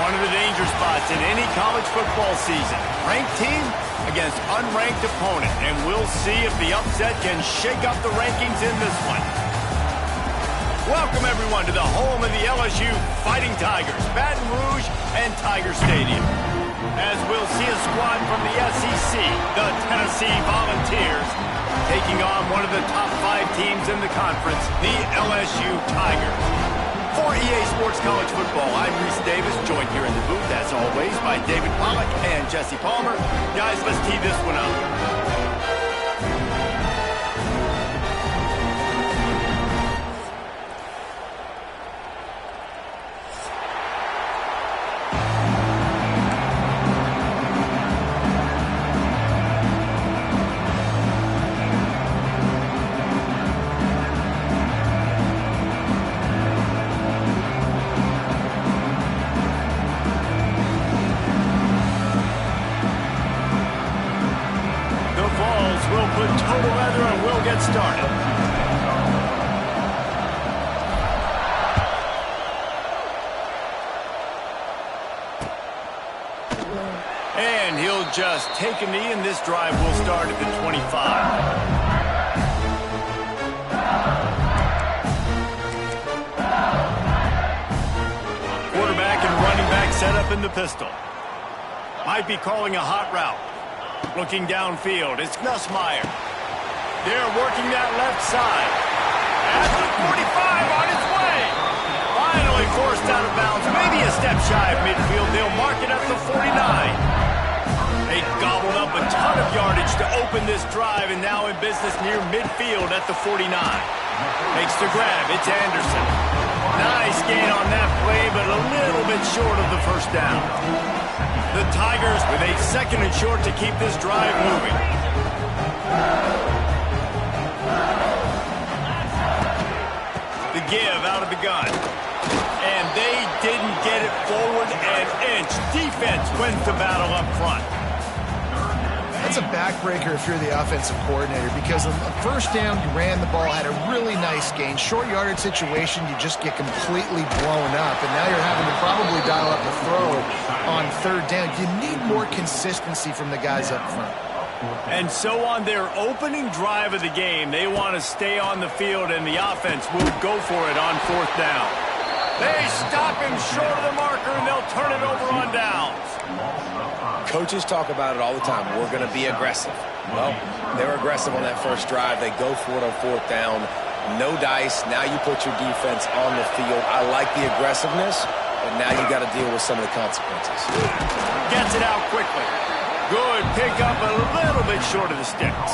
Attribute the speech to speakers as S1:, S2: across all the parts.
S1: One of the danger spots in any college football season. Ranked team against unranked opponent. And we'll see if the upset can shake up the rankings in this one. Welcome, everyone, to the home of the LSU Fighting Tigers, Baton Rouge and Tiger Stadium. As we'll see a squad from the SEC, the Tennessee Volunteers, taking on one of the top 5 teams in the conference, the LSU Tigers. For EA Sports College Football, I'm Reese Davis, joined here in the booth, as always, by David Pollack and Jesse Palmer. Guys, let's tee this one up. We'll put total leather and we'll get started. And he'll just take a knee, and this drive will start at the 25. Quarterback and running back set up in the pistol. Might be calling a hot route. Looking downfield, it's Nussmeier. They're working that left side. At the 45 on its way. Finally forced out of bounds, maybe a step shy of midfield. They'll mark it at the 49. They gobbled up a ton of yardage to open this drive, and now in business near midfield at the 49. Makes the grab, it's Anderson. Nice gain on that play, but a little bit short of the first down. The Tigers with a 2nd and short to keep this drive moving. The give out of the gun. And they didn't get it forward an inch. Defense wins the battle up front.
S2: That's a backbreaker if you're the offensive coordinator, because on the first down, you ran the ball, had a really nice gain. Short yardage situation, you just get completely blown up, and now you're having to probably dial up the throw on 3rd down. You need more consistency from the guys up front.
S1: And so on their opening drive of the game, they want to stay on the field, and the offense will go for it on 4th down. They stop him short of the marker, and they'll turn it over on downs.
S3: Coaches talk about it all the time. We're going to be aggressive. Well, they're aggressive on that first drive. They go for it on 4th down. No dice. Now you put your defense on the field. I like the aggressiveness, but now you got to deal with some of the consequences.
S1: Gets it out quickly. Good pick up, a little bit short of the sticks.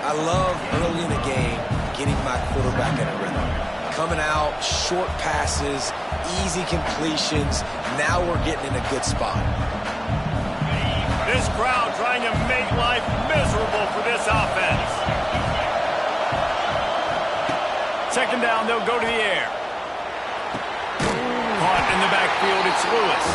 S3: I love early in the game getting my quarterback in a rhythm. Coming out, short passes, easy completions. Now we're getting in a good spot.
S1: This crowd trying to make life miserable for this offense. 2nd down, they'll go to the air. Caught in the backfield, it's Lewis.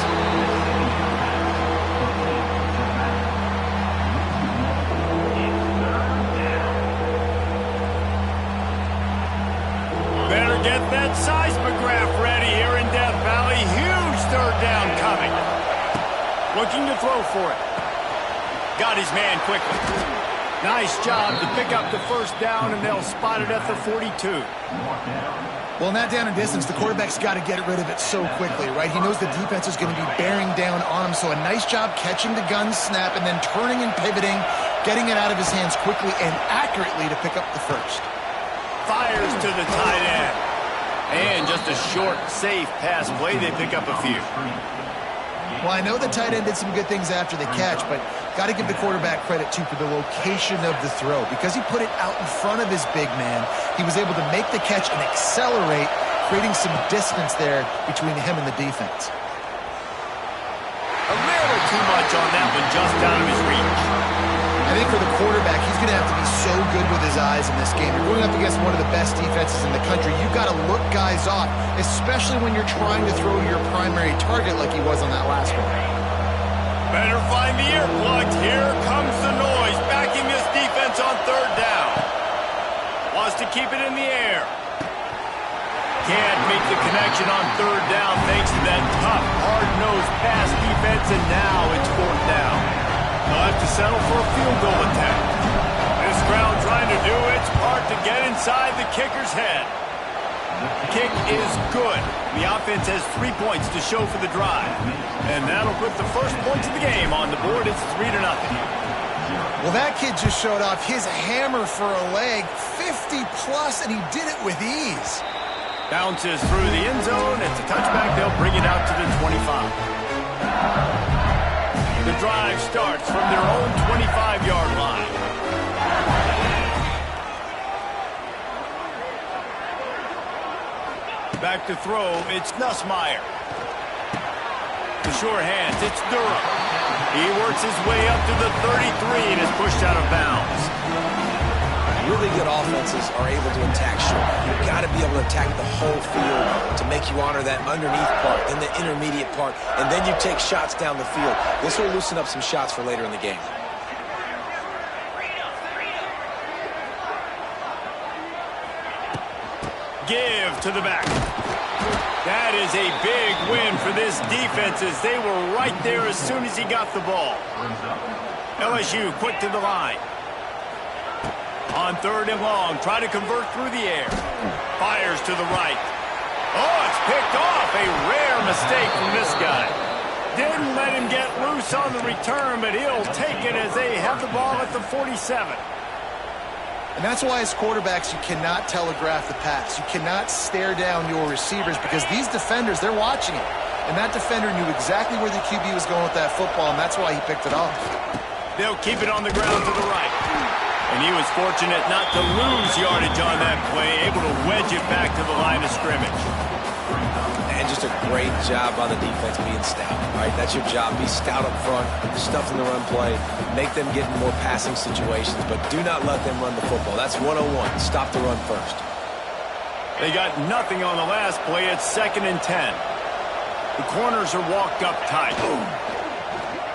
S1: Better get that seismograph ready here in Death Valley. Huge 3rd down coming. Looking to throw for it. Got his man quickly. Nice job to pick up the 1st down, and they'll spot it at the 42.
S2: Well, in that down and distance, the quarterback's got to get rid of it so quickly, right? He knows the defense is going to be bearing down on him, so a nice job catching the gun snap and then turning and pivoting, getting it out of his hands quickly and accurately to pick up the 1st.
S1: Fires to the tight end. And just a short, safe pass play. They pick up a few.
S2: Well, I know the tight end did some good things after the catch, but got to give the quarterback credit, too, for the location of the throw. Because he put it out in front of his big man, he was able to make the catch and accelerate, creating some distance there between him and the defense.
S1: A little too much on that one, just out of his reach.
S2: I think for the quarterback, he's going to have to be so good with his eyes in this game. You're going up against one of the best defenses in the country. You've got to look guys off, especially when you're trying to throw to your primary target like he was on that last one.
S1: Better find the earplugs. Here comes the noise, backing this defense on 3rd down. Wants to keep it in the air. Can't make the connection on third down thanks to that tough, hard-nosed pass defense, and now it's fourth down. They'll have to settle for a field goal attempt. This crowd trying to do its part to get inside the kicker's head. Kick is good. The offense has 3 points to show for the drive. And that'll put the first points of the game on the board. It's 3-0.
S2: Well, that kid just showed off his hammer for a leg, 50-plus, and he did it with ease.
S1: Bounces through the end zone. It's a touchback. They'll bring it out to the 25. The drive starts from their own 25-yard line. Back to throw, it's Nussmeier. The sure hands, it's Durham. He works his way up to the 33 and is pushed out of bounds.
S3: Really good offenses are able to attack short. You've got to be able to attack the whole field to make you honor that underneath part, then the intermediate part, and then you take shots down the field. This will loosen up some shots for later in the game.
S1: Give to the back. That is a big win for this defense as they were right there as soon as he got the ball. LSU quick to the line. On third and long, try to convert through the air. Fires to the right. Oh, it's picked off. A rare mistake from this guy. Didn't let him get loose on the return, but he'll take it as they have the ball at the 47.
S2: And that's why as quarterbacks, you cannot telegraph the pass. You cannot stare down your receivers because these defenders, they're watching it. And that defender knew exactly where the QB was going with that football, and that's why he picked it off.
S1: They'll keep it on the ground to the right. And he was fortunate not to lose yardage on that play, able to wedge it back to the line of scrimmage.
S3: And just a great job by the defense being stout. All right, that's your job. Be stout up front, stuff in the run play, make them get in more passing situations, but do not let them run the football. That's 101. Stop the run first.
S1: They got nothing on the last play. It's 2nd and 10. The corners are walked up tight.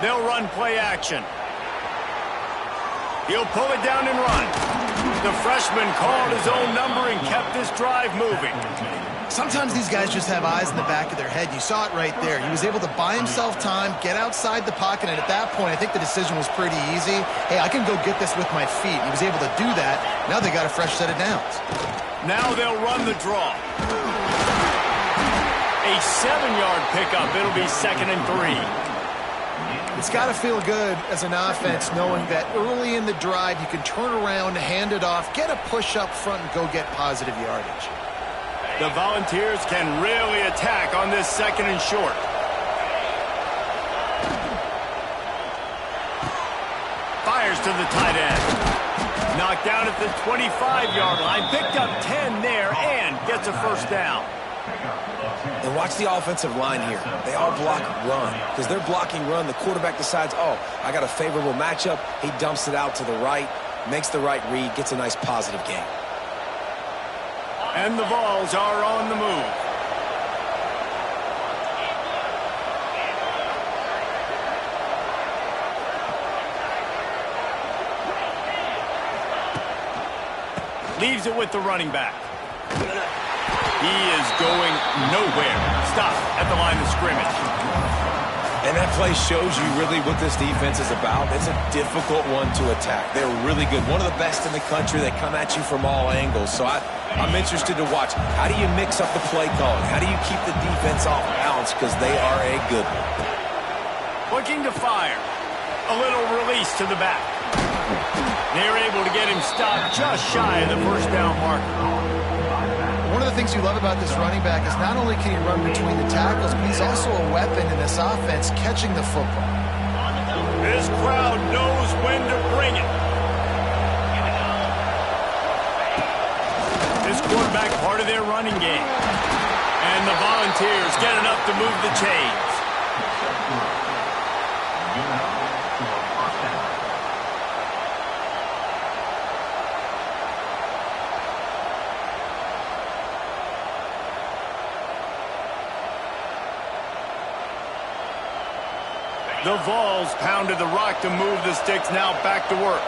S1: They'll run play action. He'll pull it down and run. The freshman called his own number and kept this drive moving.
S2: Sometimes these guys just have eyes in the back of their head. You saw it right there. He was able to buy himself time, get outside the pocket, and at that point, I think the decision was pretty easy. Hey, I can go get this with my feet. He was able to do that. Now they got a fresh set of downs.
S1: Now they'll run the draw. A 7-yard pickup. It'll be 2nd and 3.
S2: It's got to feel good as an offense knowing that early in the drive you can turn around, hand it off, get a push up front, and go get positive yardage.
S1: The Volunteers can really attack on this 2nd and short. Fires to the tight end. Knocked down at the 25-yard line. Picked up 10 there and gets a first down.
S3: And watch the offensive line here. They all block run. Because they're blocking run, the quarterback decides, oh, I got a favorable matchup. He dumps it out to the right, makes the right read, gets a nice positive gain.
S1: And the Vols are on the move. Leaves it with the running back. He is going nowhere. Stop at the line of scrimmage.
S3: And that play shows you really what this defense is about. It's a difficult one to attack. They're really good. One of the best in the country. They come at you from all angles. So I'm interested to watch. How do you mix up the play calling? How do you keep the defense off balance? Because they are a good one.
S1: Looking to fire. A little release to the back. They're able to get him stopped just shy of the first down marker.
S2: One of the things you love about this running back is not only can he run between the tackles, but he's also a weapon in this offense catching the football.
S1: This crowd knows when to bring it. This quarterback part of their running game. And the Volunteers get enough to move the chains. The Vols pounded the rock to move the sticks, now back to work.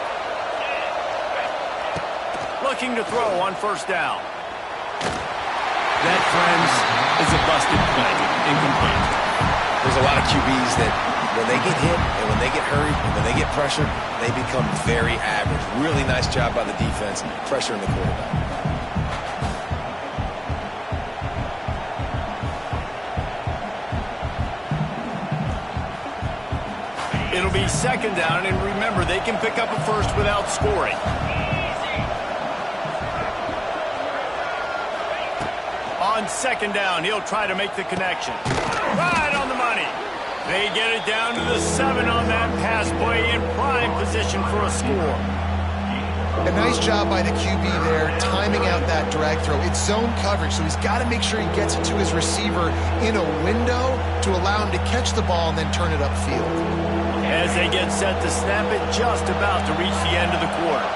S1: Looking to throw on first down. That, friends, is a busted play. Incomplete.
S3: There's a lot of QBs that when they get hit and when they get hurried and when they get pressured, they become very average. Really nice job by the defense pressuring the quarterback.
S1: It'll be second down, and remember, they can pick up a first without scoring. On second down, he'll try to make the connection. Right on the money. They get it down to the 7 on that pass play, in prime position for a score.
S2: A nice job by the QB there, timing out that drag throw. It's zone coverage, so he's got to make sure he gets it to his receiver in a window to allow him to catch the ball and then turn it upfield.
S1: As they get set to snap it, just about to reach the end of the quarter.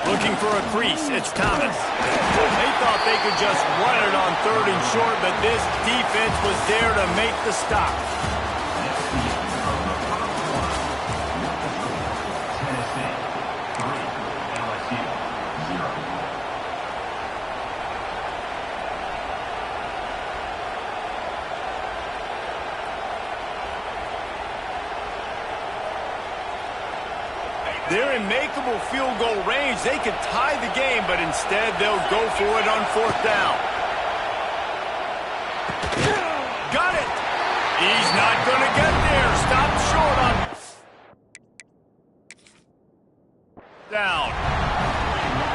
S1: Looking for a crease, it's Thomas. They thought they could just run it on 3rd and short, but this defense was there to make the stop. They're in makeable field goal range. They could tie the game, but instead they'll go for it on 4th down. Got it! He's not going to get there. Stopped short on down.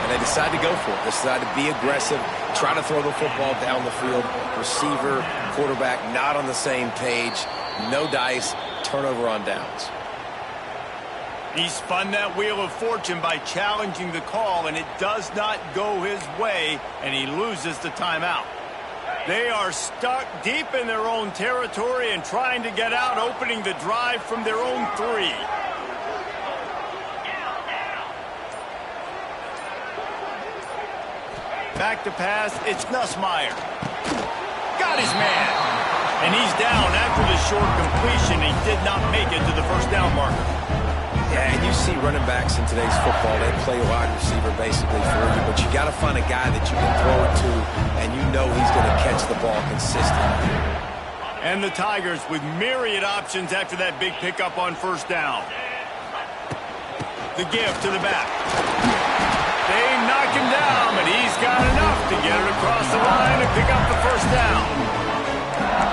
S3: And they decide to go for it. They decide to be aggressive, try to throw the football down the field. Receiver, quarterback, not on the same page. No dice. Turnover on downs.
S1: He spun that wheel of fortune by challenging the call, and it does not go his way, and he loses the timeout. They are stuck deep in their own territory and trying to get out, opening the drive from their own 3. Back to pass, it's Nussmeier. Got his man. And he's down after the short completion. He did not make it to the first down marker.
S3: Yeah, and you see running backs in today's football, they play wide receiver basically for you, but you got to find a guy that you can throw it to, and you know he's going to catch the ball consistently.
S1: And the Tigers with myriad options after that big pickup on 1st down. The give to the back. They knock him down, but he's got enough to get it across the line and pick up the 1st down.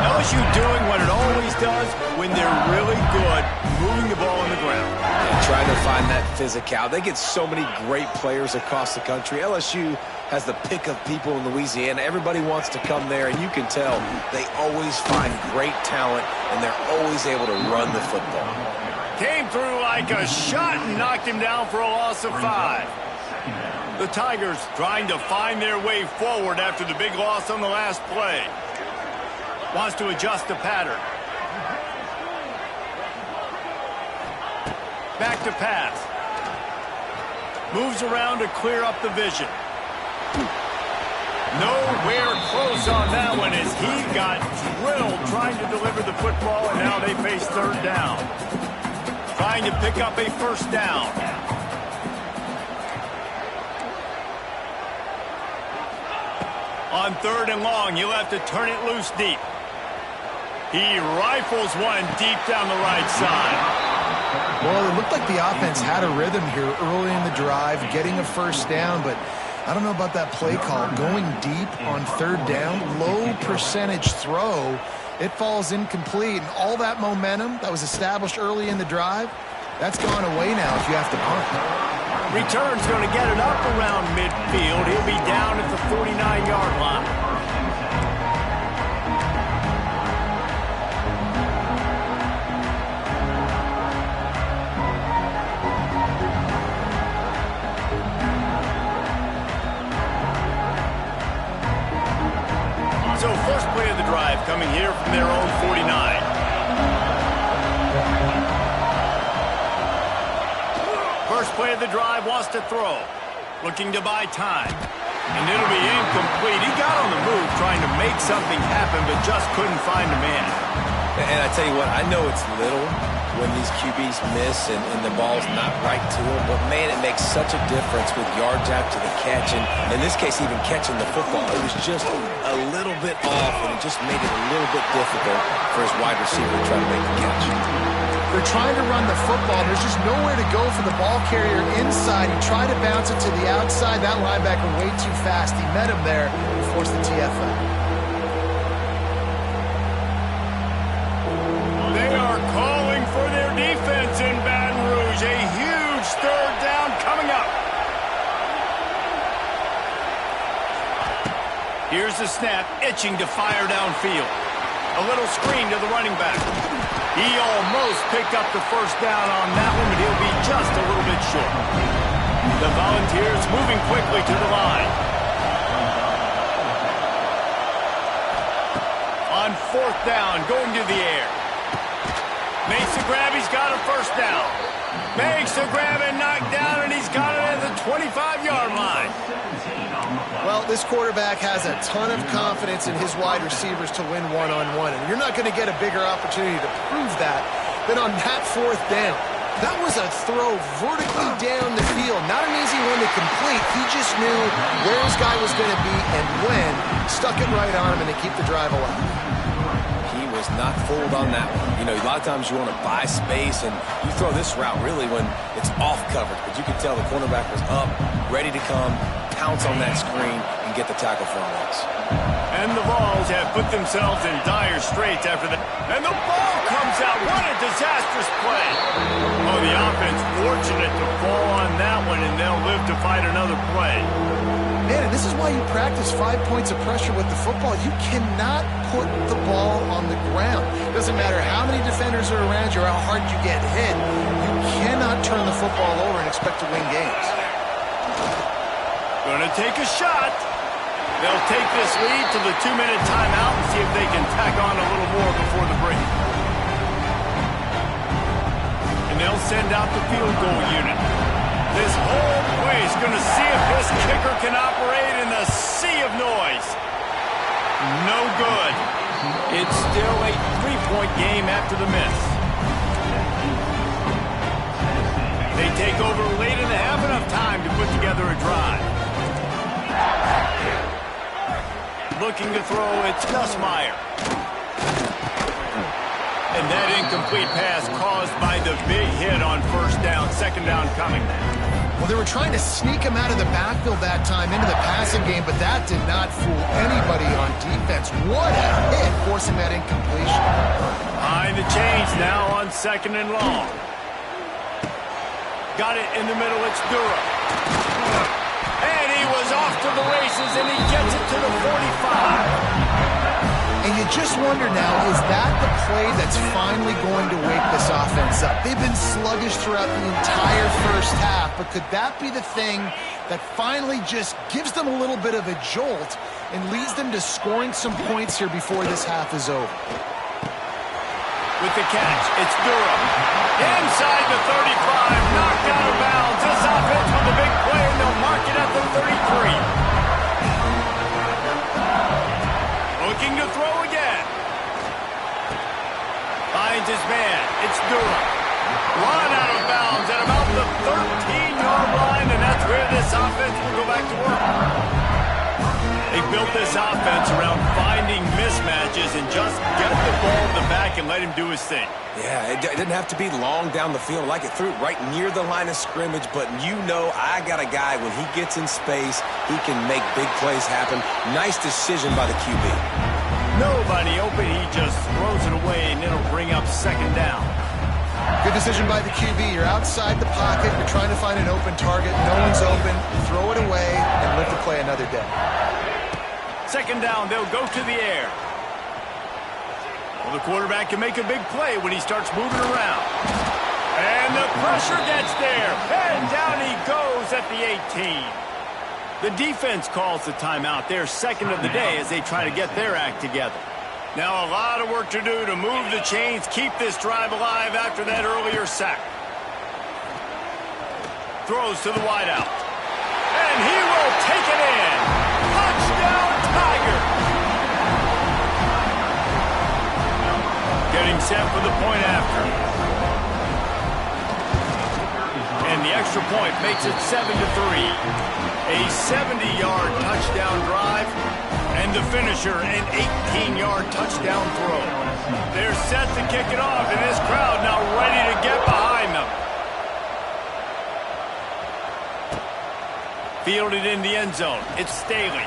S1: LSU doing what it always does when they're really good, moving the ball on the ground.
S3: And trying to find that physical. They get so many great players across the country. LSU has the pick of people in Louisiana. Everybody wants to come there, and you can tell they always find great talent, and they're always able to run the football.
S1: Came through like a shot and knocked him down for a loss of 5. The Tigers trying to find their way forward after the big loss on the last play. Wants to adjust the pattern. Back to pass. Moves around to clear up the vision. Nowhere close on that one as he got drilled trying to deliver the football, and now they face 3rd down. Trying to pick up a 1st down. On 3rd and long, you'll have to turn it loose deep. He rifles one deep down the right side.
S2: Well, it looked like the offense had a rhythm here early in the drive, getting a 1st down, but I don't know about that play call. Going deep on 3rd down, low percentage throw, it falls incomplete, and all that momentum that was established early in the drive, that's gone away now if you have to punt.
S1: Return's going to get it up around midfield. He'll be down at the 49-yard line. So first play of the drive coming here from their own 49. First play of the drive wants to throw. Looking to buy time. And it'll be incomplete. He got on the move trying to make something happen, but just couldn't find a man.
S3: And I tell you what, I know it's little, when these QBs miss and the ball's not right to them. But, man, it makes such a difference with yards after the catch. And in this case, even catching the football. It was just a little bit off, and it just made it a little bit difficult for his wide receiver to try to make the catch.
S2: They're trying to run the football. There's just nowhere to go for the ball carrier inside. He tried to bounce it to the outside. That linebacker way too fast. He met him there and forced the TFL.
S1: They are calling for their defense in Baton Rouge. A huge third down coming up. Here's the snap, itching to fire downfield. A little screen to the running back. He almost picked up the first down on that one, but he'll be just a little bit short. The Volunteers moving quickly to the line. On fourth down, going to the air. Makes the grab, he's got a first down. Makes the grab and knocked down, and he's got it at the 25-yard line.
S2: Well, this quarterback has a ton of confidence in his wide receivers to win one-on-one, and you're not going to get a bigger opportunity to prove that than on that fourth down. That was a throw vertically down the field. Not an easy one to complete. He just knew where his guy was going to be and when. Stuck it right on him, and they keep the drive alive.
S3: He was not fooled on that one. You know, a lot of times you want to buy space, and you throw this route really when it's off coverage. But you could tell the cornerback was up, ready to come, pounce on that screen, and get the tackle for a loss.
S1: And the Vols have put themselves in dire straits after that. And the ball comes out. What a disastrous play. Oh, the offense fortunate to fall on that one, and they'll live to fight another play.
S2: Man, and this is why you practice 5 points of pressure with the football. You cannot put the ball on the ground. It doesn't matter how many defenders are around you or how hard you get hit. You cannot turn the football over and expect to win games.
S1: Going to take a shot. They'll take this lead to the 2-minute timeout and see if they can tack on a little more before the break. And they'll send out the field goal unit. This whole place going to see if this kicker can operate in the sea of noise. No good. It's still a 3-point game after the miss. They take over late and have enough time to put together a drive. Looking to throw, it's Nussmeier. And that incomplete pass caused by the big hit on first down. Second down coming.
S2: Well, they were trying to sneak him out of the backfield that time into the passing game, but that did not fool anybody on defense. What a hit, forcing that incompletion.
S1: Behind the chains now on second and long. Got it in the middle, it's Dura. And he was off to the races, and he gets it to the 45.
S2: And you just wonder now, is that the play that's finally going to wake this offense up? They've been sluggish throughout the entire first half, but could that be the thing that finally just gives them a little bit of a jolt and leads them to scoring some points here before this half is over?
S1: With the catch, it's Durham. Inside the 35, knocked out of bounds. This offense with a big play, and they'll mark it at the 33. Looking to throw again. Finds his man. It's Durham. Run out of bounds at about the 13-yard line, and that's where this offense will go back to work. They built this offense around finding mismatches and just get the ball in the back and let him do his thing.
S3: Yeah, it didn't have to be long down the field. Like it threw it right near the line of scrimmage, but you know I got a guy, when he gets in space, he can make big plays happen. Nice decision by the QB.
S1: Nobody open, he just throws it away, and it'll bring up second down.
S2: Good decision by the QB. You're outside the pocket. You're trying to find an open target. No one's open. Throw it away and live to play another day.
S1: Second down, they'll go to the air. Well, the quarterback can make a big play when he starts moving around. And the pressure gets there. And down he goes at the 18. The defense calls the timeout, their second of the day, as they try to get their act together. Now a lot of work to do to move the chains, keep this drive alive after that earlier sack. Throws to the wideout. And he will take it in. Touchdown, Tiger. Getting set for the point after. And the extra point makes it 7-3. A 70-yard touchdown drive, and the finisher, an 18-yard touchdown throw. They're set to kick it off, and this crowd now ready to get behind them. Fielded in the end zone. It's Staley.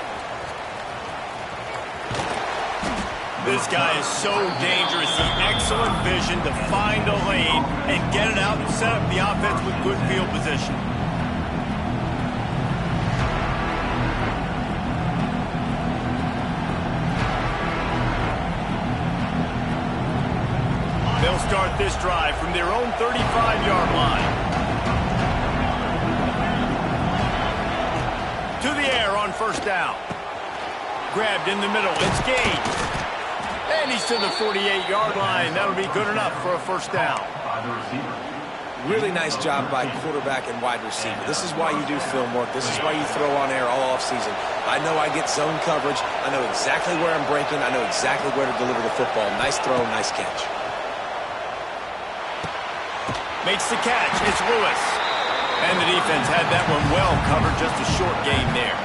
S1: This guy is so dangerous. He has excellent vision to find a lane and get it out and set up the offense with good field position. They'll start this drive from their own 35-yard line. To the air on first down. Grabbed in the middle. It's gained. And he's to the 48-yard line. That'll be good enough for a first down.
S3: Really nice job by quarterback and wide receiver. This is why you do film work. This is why you throw on air all offseason. I know I get zone coverage. I know exactly where I'm breaking. I know exactly where to deliver the football. Nice throw, nice catch.
S1: Makes the catch. It's Lewis. And the defense had that one well covered. Just a short gain there.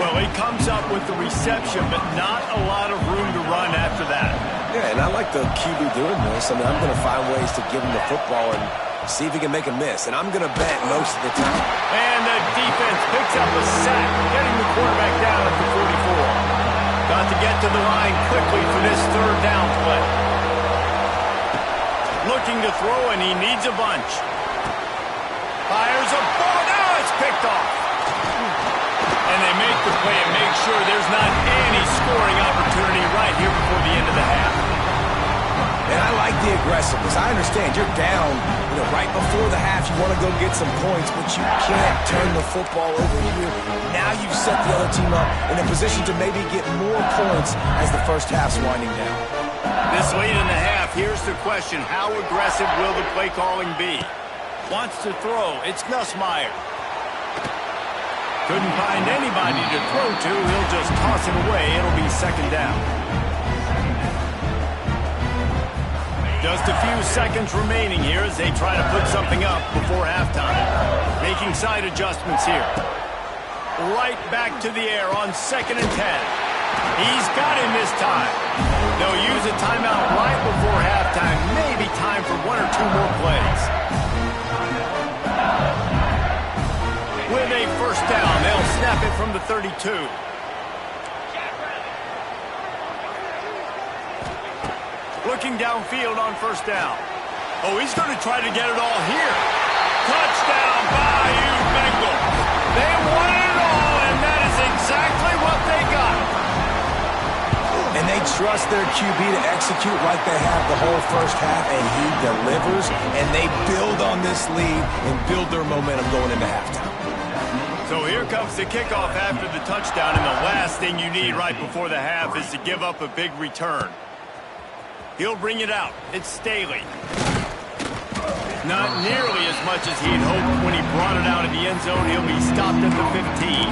S1: Well, he comes up with the reception, but not a lot of room to run after that.
S3: Yeah, and I like the QB doing this. I mean, I'm going to find ways to give him the football and see if he can make a miss. And I'm going to bet most of the time.
S1: And the defense picks up a sack, getting the quarterback down at the 44. Got to get to the line quickly for this third down play. Looking to throw, and he needs a bunch. Fires a ball. Now it's picked off. And they make the play and make sure there's not any scoring opportunity right here before the end of the half.
S3: And I like the aggressiveness. I understand you're down, right before the half. You want to go get some points, but you can't turn the football over here. Now you've set the other team up in a position to maybe get more points as the first half's winding down.
S1: This late in the half, here's the question. How aggressive will the play calling be? Wants to throw. It's Nussmeier. Couldn't find anybody to throw to. He'll just toss it away. It'll be second down. Just a few seconds remaining here as they try to put something up before halftime. Making side adjustments here. Right back to the air on 2nd and 10. He's got him this time. They'll use a timeout right before halftime. Maybe time for one or two more plays. With a first down, they'll snap it from the 32. Looking downfield on first down. Oh, he's going to try to get it all here. Touchdown, Bayou Bengals. They wanted it all, and that is exactly what they got.
S3: And they trust their QB to execute like they have the whole first half, and he delivers, and they build on this lead and build their momentum going into halftime.
S1: So here comes the kickoff after the touchdown, and the last thing you need right before the half is to give up a big return. He'll bring it out. It's Staley. Not nearly as much as he had hoped when he brought it out of the end zone. He'll be stopped at the 15.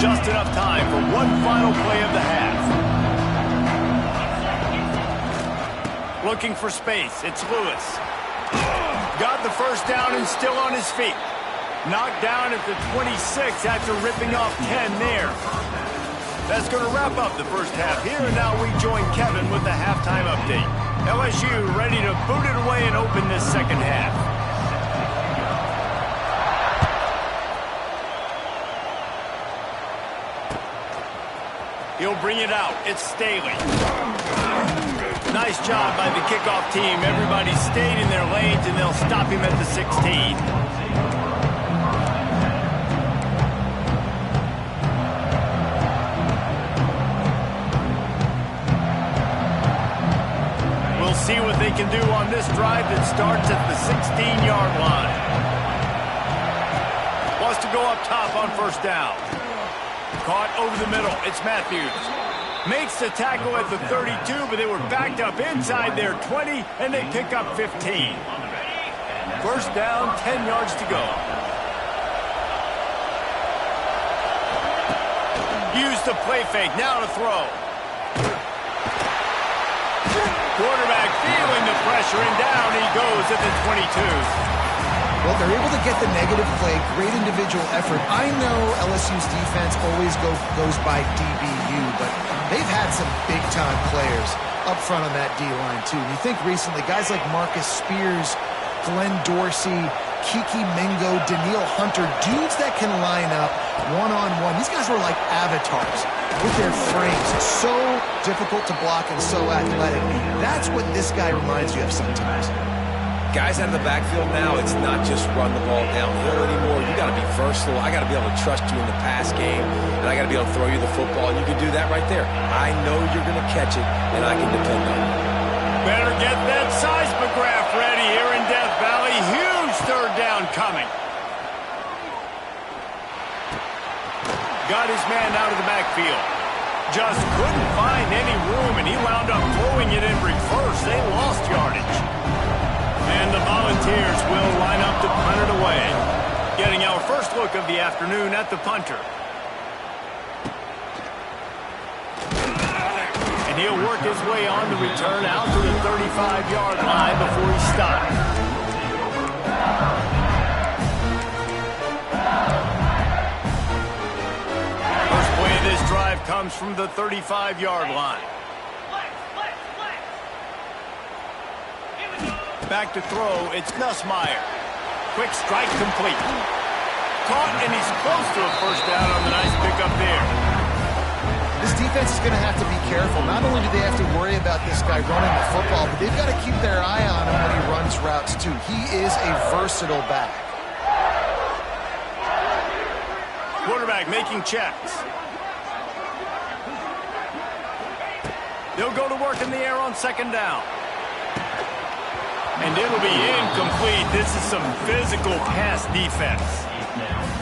S1: Just enough time for one final play of the half. Looking for space. It's Lewis. Got the first down and still on his feet. Knocked down at the 26 after ripping off 10 there. That's going to wrap up the first half here, and now we join Kevin with the halftime update. LSU ready to boot it away and open this second half. He'll bring it out. It's Staley. Nice job by the kickoff team. Everybody stayed in their lanes, and they'll stop him at the 16. We'll see what they can do on this drive that starts at the 16-yard line. Wants to go up top on first down. Caught over the middle. It's Matthews. Makes the tackle at the 32, but they were backed up inside their 20, and they pick up 15. First down, 10 yards to go. Use the play fake. Now to throw. Quarterback feeling the pressure, and down he goes at the 22.
S2: Well, they're able to get the negative play, great individual effort. I know LSU's defense always goes by DBU, but they've had some big-time players up front on that D-line, too. And you think recently, guys like Marcus Spears, Glenn Dorsey, Kiki Mingo, Daniil Hunter, dudes that can line up one-on-one. These guys were like avatars with their frames. So difficult to block and so athletic. That's what this guy reminds you of sometimes.
S3: Guys out of the backfield now, it's not just run the ball downhill anymore. You got to be versatile. I got to be able to trust you in the pass game, and I got to be able to throw you the football, and you can do that right there. I know you're going to catch it, and I can depend on it.
S1: Better get that seismograph ready here in Death Valley. Huge third down coming. Got his man out of the backfield. Just couldn't find any room, and he wound up throwing it in reverse. They lost yardage. And the Volunteers will line up to punt it away. Getting our first look of the afternoon at the punter. And he'll work his way on the return out to the 35-yard line before he stops. First play of this drive comes from the 35-yard line. Back to throw, it's Nussmeier. Quick strike complete. Caught, and he's close to a first down on the nice pickup there.
S2: This defense is going to have to be careful. Not only do they have to worry about this guy running the football, but they've got to keep their eye on him when he runs routes, too. He is a versatile back.
S1: Quarterback making checks. They'll go to work in the air on second down. And it'll be incomplete. This is some physical pass defense.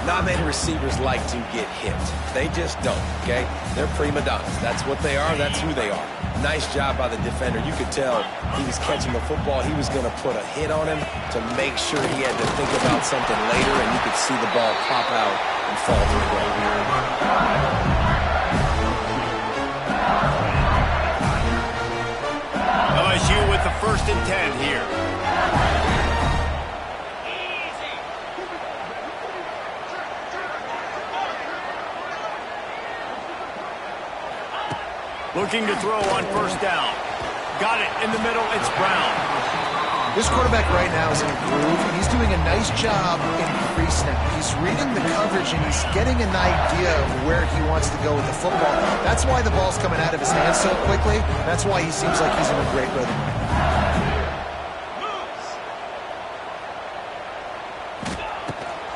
S3: Not many receivers like to get hit. They just don't, okay? They're prima donnas. That's what they are. That's who they are. Nice job by the defender. You could tell he was catching the football. He was going to put a hit on him to make sure he had to think about something later, and you could see the ball pop out and fall to the ground.
S1: LSU with the 1st and 10 here. Looking to throw on first down. Got it in the middle. It's Brown.
S2: This quarterback right now is in a groove, and he's doing a nice job in pre-snap. He's reading the coverage, and he's getting an idea of where he wants to go with the football. That's why the ball's coming out of his hands so quickly. That's why he seems like he's in a great rhythm.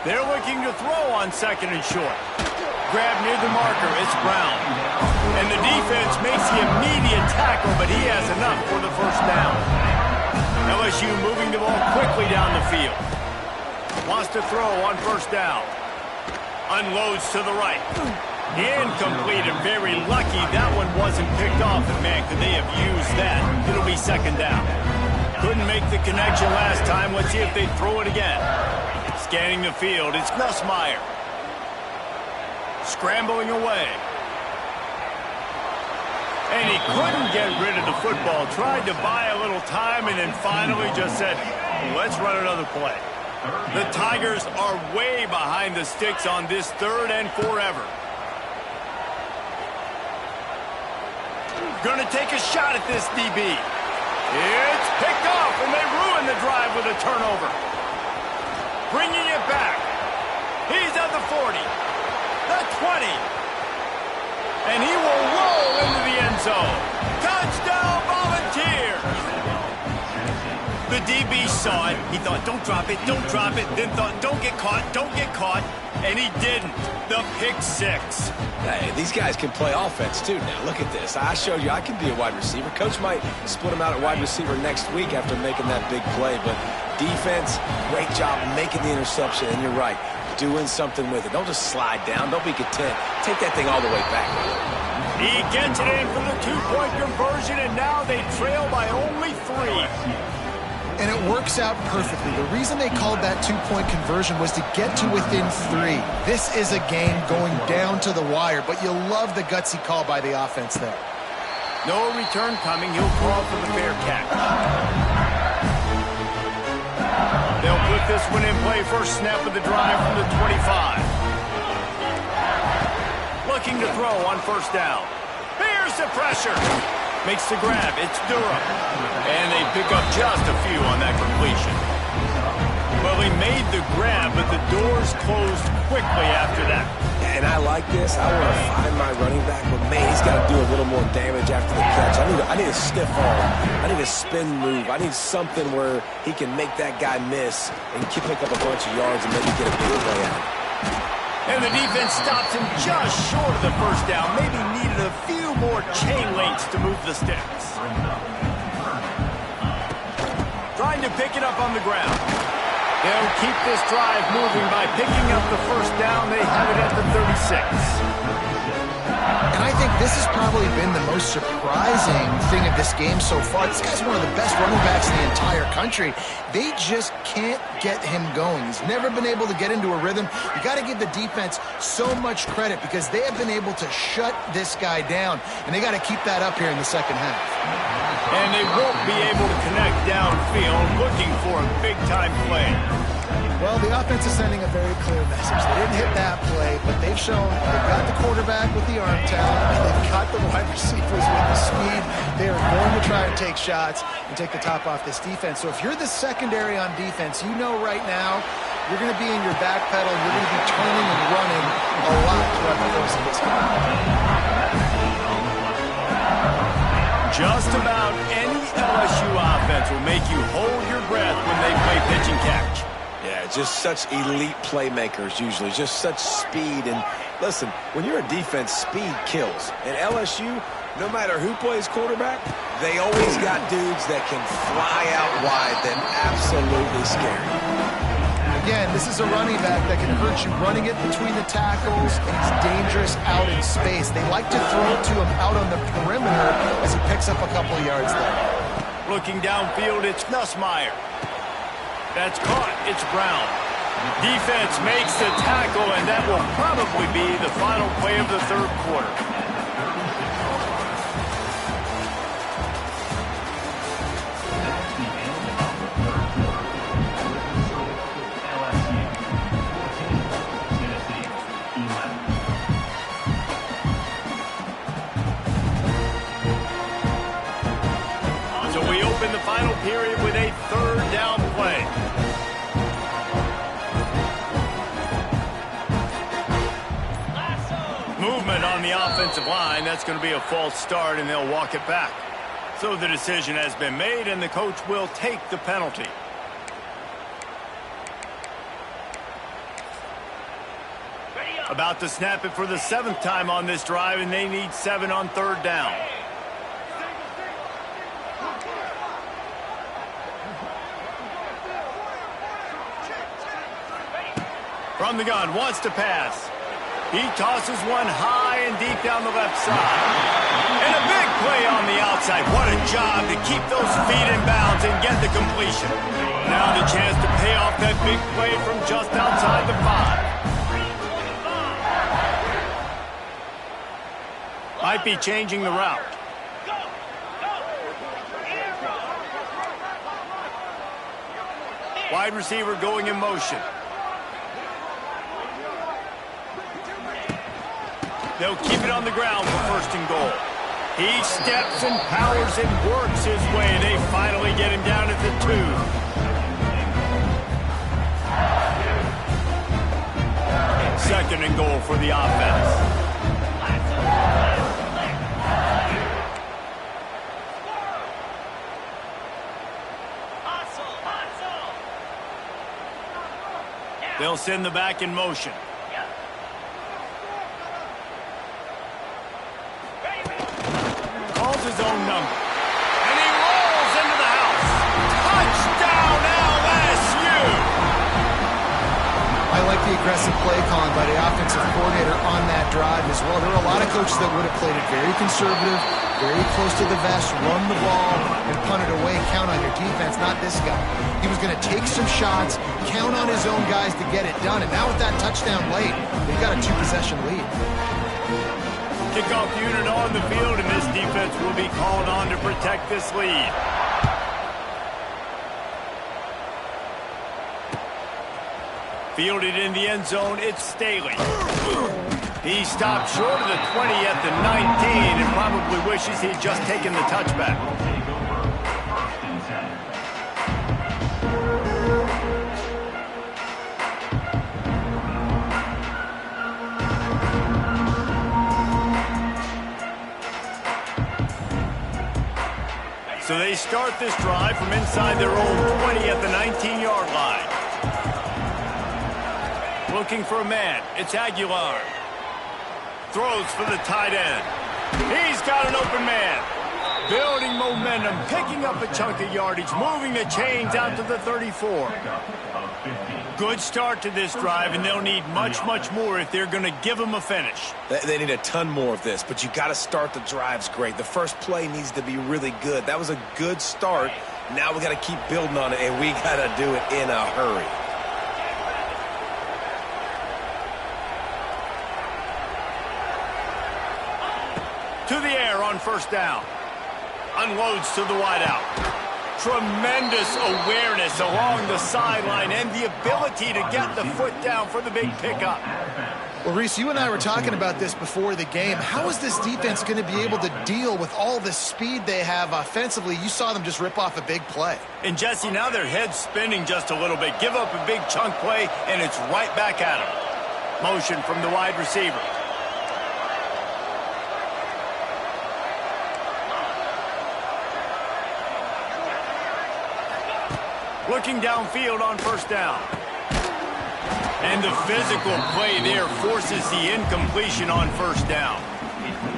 S1: They're looking to throw on second and short. Grab near the marker. It's Brown. And the defense makes the immediate tackle, but he has enough for the first down. LSU moving the ball quickly down the field. Wants to throw on first down. Unloads to the right. Incomplete, and very lucky that one wasn't picked off. And man, could they have used that? It'll be second down. Couldn't make the connection last time. Let's see if they throw it again. Scanning the field, it's Nussmeier. Scrambling away. And he couldn't get rid of the football. Tried to buy a little time and then finally just said, let's run another play. The Tigers are way behind the sticks on this 3rd and forever. Gonna take a shot at this DB. It's picked off, and they ruin the drive with a turnover. Bringing it back. He's at the 40, the 20, and he will roll into the end zone. Touchdown, Volunteers! The DB saw it. He thought, don't drop it, don't drop it. Then thought, don't get caught, and he didn't. The pick six.
S3: Hey, these guys can play offense, too, now. Look at this. I showed you I can be a wide receiver. Coach might split him out at wide receiver next week after making that big play, but defense, great job making the interception, and you're right, doing something with it. Don't just slide down. Don't be content. Take that thing all the way back.
S1: He gets it in for the 2-point conversion, and now they trail by only 3.
S2: And it works out perfectly. The reason they called that two-point conversion was to get to within 3. This is a game going down to the wire, but you'll love the gutsy call by the offense there.
S1: No return coming. He'll call for the fair catch. They'll put this one in play. First snap of the drive from the 25. Looking to throw on first down. Here's the pressure. Makes the grab. It's Durham. And they pick up just a few on that completion. Well, he made the grab, but the doors closed quickly after that.
S3: And I like this. I want to find my running back, but man, he's got to do a little more damage after the catch. I need a stiff arm. I need a spin move. I need something where he can make that guy miss and pick up a bunch of yards and maybe get a big play out.
S1: And the defense stops him just short of the first down. Maybe needed a few more chain links to move the sticks. Trying to pick it up on the ground. They'll keep this drive moving by picking up the first down. They have it at the 36.
S2: And I think this has probably been the most surprising thing of this game so far. This guy's one of the best running backs in the entire country. They just can't get him going. He's never been able to get into a rhythm. You got to give the defense so much credit because they have been able to shut this guy down, and they got to keep that up here in the second half.
S1: And they won't be able to connect downfield, looking for a big-time play.
S2: Well, the offense is sending a very clear message. They didn't hit that play, but they've shown they've got the quarterback with the arm talent, and they've got the wide receivers with the speed. They are going to try and take shots and take the top off this defense. So if you're the secondary on defense, you know right now you're going to be in your back pedal. You're going to be turning and running a lot throughout the course of this game.
S1: Just about any LSU offense will make you hold your breath when they play pitch and catch.
S3: Yeah, just such elite playmakers usually, just such speed. And listen, when you're a defense, speed kills. And LSU, no matter who plays quarterback, they always got dudes that can fly out wide that absolutely scary.
S2: Again, this is a running back that can hurt you running it between the tackles, and he's dangerous out in space. They like to throw it to him out on the perimeter as he picks up a couple of yards there.
S1: Looking downfield, it's Nussmeier. That's caught. It's Brown. Defense makes the tackle, and that will probably be the final play of the third quarter. In the final period with a third down play. Movement on the offensive line. That's going to be a false start, and they'll walk it back. So the decision has been made, and the coach will take the penalty. About to snap it for the 7th time on this drive, and they need 7 on third down. From the gun, wants to pass. He tosses one high and deep down the left side. And a big play on the outside. What a job to keep those feet in bounds and get the completion. Now the chance to pay off that big play from just outside the 5. Might be changing the route. Wide receiver going in motion. They'll keep it on the ground for first and goal. He steps and powers and works his way. They finally get him down at the 2. Second and goal for the offense. They'll send the back in motion. His own number. And he rolls into the house. Touchdown, LSU!
S2: I like the aggressive play calling by the offensive coordinator on that drive as well. There were a lot of coaches that would have played it very conservative, very close to the vest, run the ball, and punt it away, count on your defense. Not this guy. He was going to take some shots, count on his own guys to get it done. And now with that touchdown late, they've got a 2-possession lead.
S1: Kickoff unit on the field, and this defense will be called on to protect this lead. Fielded in the end zone, it's Staley. He stopped short of the 20 at the 19 and probably wishes he'd just taken the touchback. So they start this drive from inside their own 20 at the 19-yard line. Looking for a man. It's Aguilar. Throws for the tight end. He's got an open man. Building momentum, picking up a chunk of yardage, moving the chains out to the 34. Good start to this drive, and they'll need much, much more if they're going to give them a finish.
S3: They need a ton more of this, but you got to start the drives great. The first play needs to be really good. That was a good start. Now we got to keep building on it, and we got to do it in a hurry.
S1: To the air on first down. Unloads to the wideout. Tremendous awareness along the sideline and the ability to get the foot down for the big pickup.
S2: Well, Reese, you and I were talking about this before the game. How is this defense going to be able to deal with all the speed they have offensively? You saw them just rip off a big play.
S1: And, Jesse, now their head's spinning just a little bit. Give up a big chunk play, and it's right back at them. Motion from the wide receiver. Looking downfield on first down. And the physical play there forces the incompletion on first down.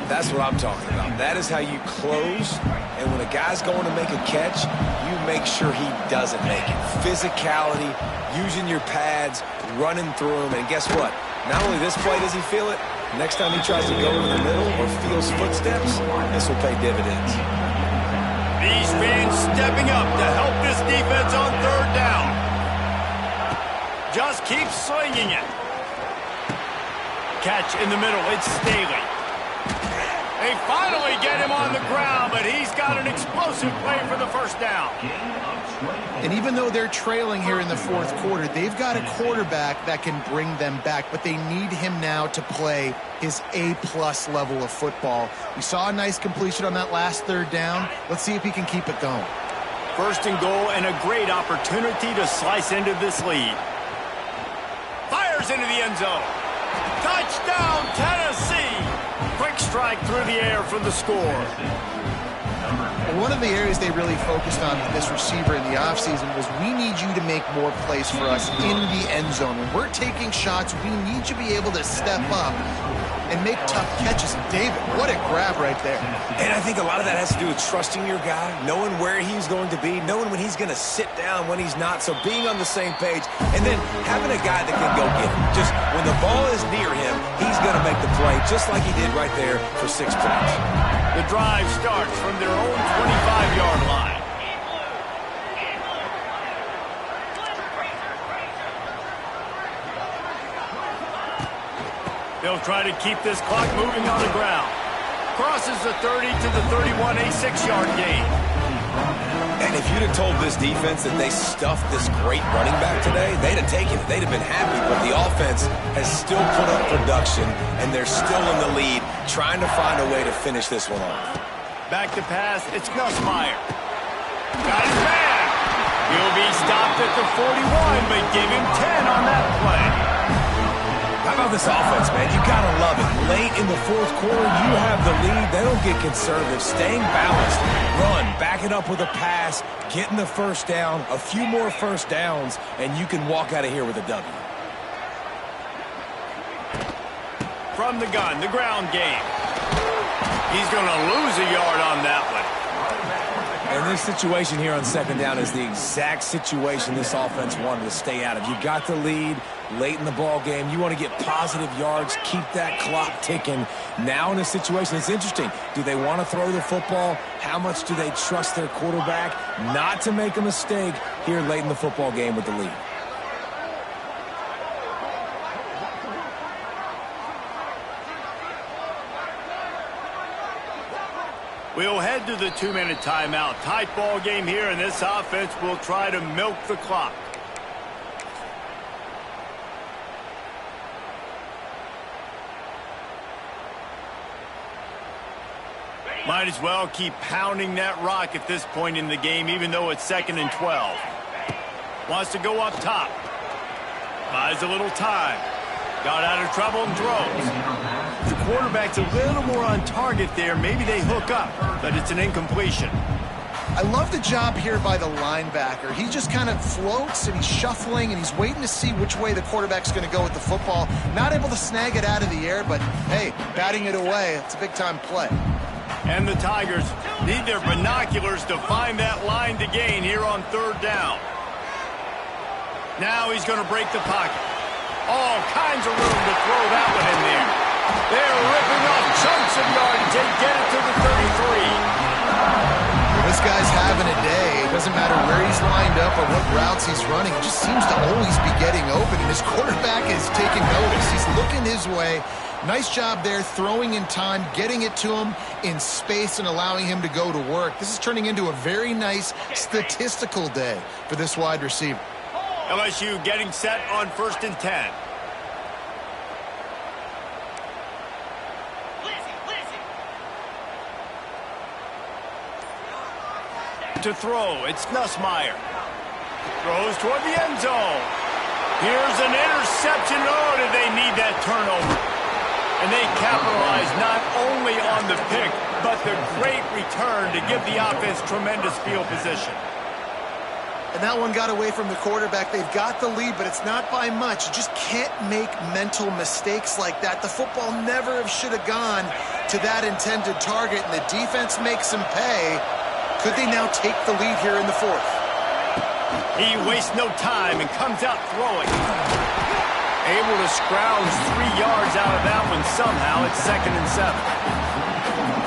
S3: That's what I'm talking about. That is how you close. And when a guy's going to make a catch, you make sure he doesn't make it. Physicality, using your pads, running through them. And guess what? Not only this play does he feel it, next time he tries to go in the middle or feels footsteps, this will pay dividends.
S1: These fans stepping up to help this defense on third down. Just keep slinging it. Catch in the middle, it's Staley. They finally get him on the ground, but he's got an explosive play for the first down.
S2: And even though they're trailing here in the fourth quarter, they've got a quarterback that can bring them back, but they need him now to play his A-plus level of football. We saw a nice completion on that last third down. Let's see if he can keep it going.
S1: First and goal, and a great opportunity to slice into this lead. Fires into the end zone. Touchdown, Tennessee! Quick strike through the air for the score.
S2: One of the areas they really focused on with this receiver in the offseason was we need you to make more plays for us in the end zone. When we're taking shots, we need you to be able to step up and make tough catches. And David, what a grab right there.
S3: And I think a lot of that has to do with trusting your guy, knowing where he's going to be, knowing when he's going to sit down, when he's not. So being on the same page, and then having a guy that can go get him. Just when the ball is near him, he's going to make the play, just like he did right there for 6 points.
S1: The drive starts from their own 25-yard line. They'll try to keep this clock moving on the ground. Crosses the 30 to the 31, a 6-yard gain.
S3: And if you'd have told this defense that they stuffed this great running back today, they'd have taken it. They'd have been happy. But the offense has still put up production, and they're still in the lead, trying to find a way to finish this one off.
S1: Back to pass, it's Nussmeier. Got his man. He'll be stopped at the 41, but give him 10 on that play.
S3: How about this offense, man? You got to love it. Late in the fourth quarter, you have the lead. They don't get conservative. Staying balanced. Run, back it up with a pass, getting the first down, a few more first downs, and you can walk out of here with a W.
S1: From the gun, the ground game. He's going to lose a yard on that one.
S3: And this situation here on second down is the exact situation this offense wanted to stay out of. You got the lead late in the ball game. You want to get positive yards, keep that clock ticking. Now in a situation, it's interesting. Do they want to throw the football? How much do they trust their quarterback not to make a mistake here late in the football game with the lead?
S1: We'll head to the 2-minute timeout. Tight ball game here, and this offense will try to milk the clock. Might as well keep pounding that rock at this point in the game, even though it's 2nd and 12. Wants to go up top. Buys a little time. Got out of trouble and throws. The quarterback's a little more on target there. Maybe they hook up, but it's an incompletion.
S2: I love the job here by the linebacker. He just kind of floats and he's shuffling and he's waiting to see which way the quarterback's going to go with the football. Not able to snag it out of the air, but hey, batting it away, it's a big-time play.
S1: And the Tigers need their binoculars to find that line to gain here on 3rd down. Now he's going to break the pocket. All kinds of room to throw that one in there. They're ripping off chunks of yardage. They get it to the 33.
S2: This guy's having a day. It doesn't matter where he's lined up or what routes he's running. He just seems to always be getting open, and his quarterback is taking notice. He's looking his way. Nice job there, throwing in time, getting it to him in space and allowing him to go to work. This is turning into a very nice statistical day for this wide receiver.
S1: LSU getting set on 1st and 10. To throw, it's Nussmeier. Throws toward the end zone. Here's an interception. Oh, did they need that turnover? And they capitalize not only on the pick, but the great return to give the offense tremendous field position.
S2: And that one got away from the quarterback. They've got the lead, but it's not by much. You just can't make mental mistakes like that. The football never should have gone to that intended target, and the defense makes them pay. Could they now take the lead here in the 4th?
S1: He wastes no time and comes out throwing. Able to scrounge 3 yards out of that one somehow. It's 2nd and 7.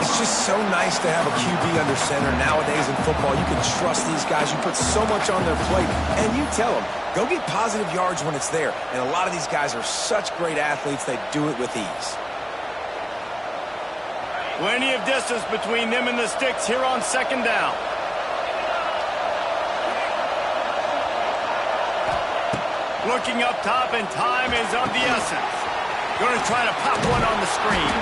S3: It's just so nice to have a QB under center. Nowadays in football, you can trust these guys. You put so much on their plate, and you tell them, go get positive yards when it's there. And a lot of these guys are such great athletes, they do it with ease.
S1: Plenty of distance between them and the sticks here on 2nd down. Looking up top, and time is of the essence. Going to try to pop one on the screen.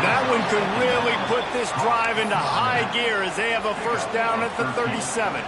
S1: That one could really put this drive into high gear as they have a 1st down at the 37.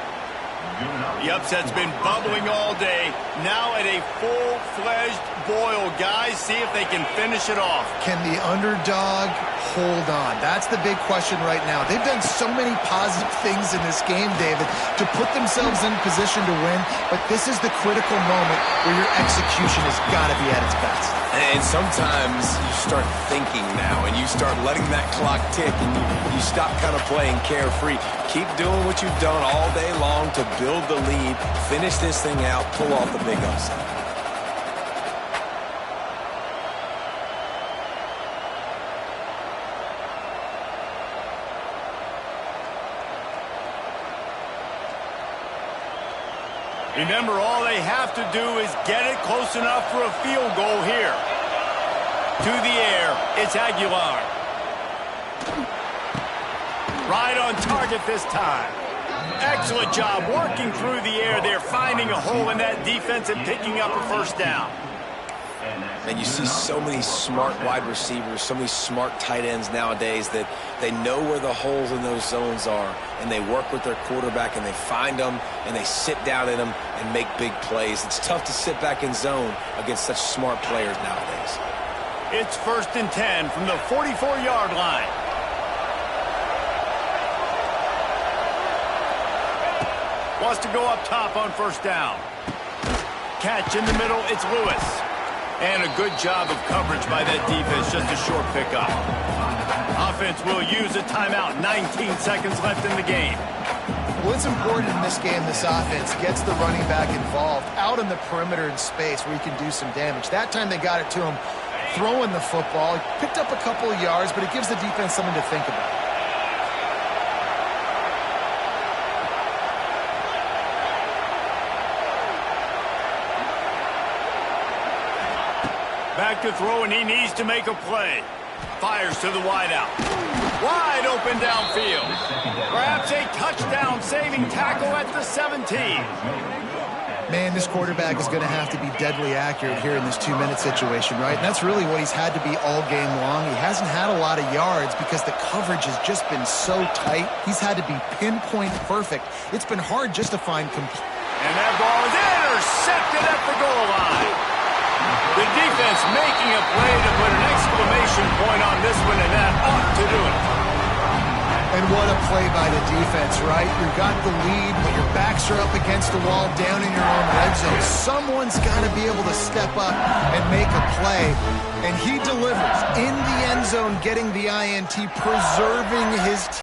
S1: The upset's been bubbling all day. Now at a full-fledged boil. Guys, see if they can finish it off.
S2: Can the underdog hold on? That's the big question right now. They've done so many positive things in this game, David, to put themselves in position to win, but this is the critical moment where your execution has got to be at its best.
S3: And sometimes you start thinking now, and you start letting that clock tick, and you stop kind of playing carefree. Keep doing what you've done all day long to build the lead, finish this thing out, pull off the big upset.
S1: Remember, all they have to do is get it close enough for a field goal here. To the air, it's Aguilar. Right on target this time. Excellent job working through the air there, finding a hole in that defense and picking up a 1st down.
S3: And you see so many smart wide receivers, so many smart tight ends nowadays that they know where the holes in those zones are, and they work with their quarterback, and they find them, and they sit down in them and make big plays. It's tough to sit back in zone against such smart players nowadays.
S1: It's 1st and 10 from the 44-yard line. Wants to go up top on 1st down. Catch in the middle, it's Lewis. And a good job of coverage by that defense, just a short pickup. Offense will use a timeout, 19 seconds left in the game.
S2: What's important in this game, this offense, gets the running back involved out in the perimeter in space where he can do some damage. That time they got it to him throwing the football. He picked up a couple of yards, but it gives the defense something to think about.
S1: Back to throw, and he needs to make a play. Fires to the wideout. Wide open downfield. Perhaps a touchdown-saving tackle at the 17.
S2: Man, this quarterback is going to have to be deadly accurate here in this 2-minute situation, right? And that's really what he's had to be all game long. He hasn't had a lot of yards because the coverage has just been so tight. He's had to be pinpoint perfect. It's been hard just to find complete.
S1: And that ball is intercepted at the goal line. The defense making a play to put an exclamation point on this one, and that ought to do it.
S2: And what a play by the defense, right? You've got the lead, but your backs are up against the wall down in your own red zone. Someone's got to be able to step up and make a play. And he delivers in the end zone, getting the INT, preserving his team.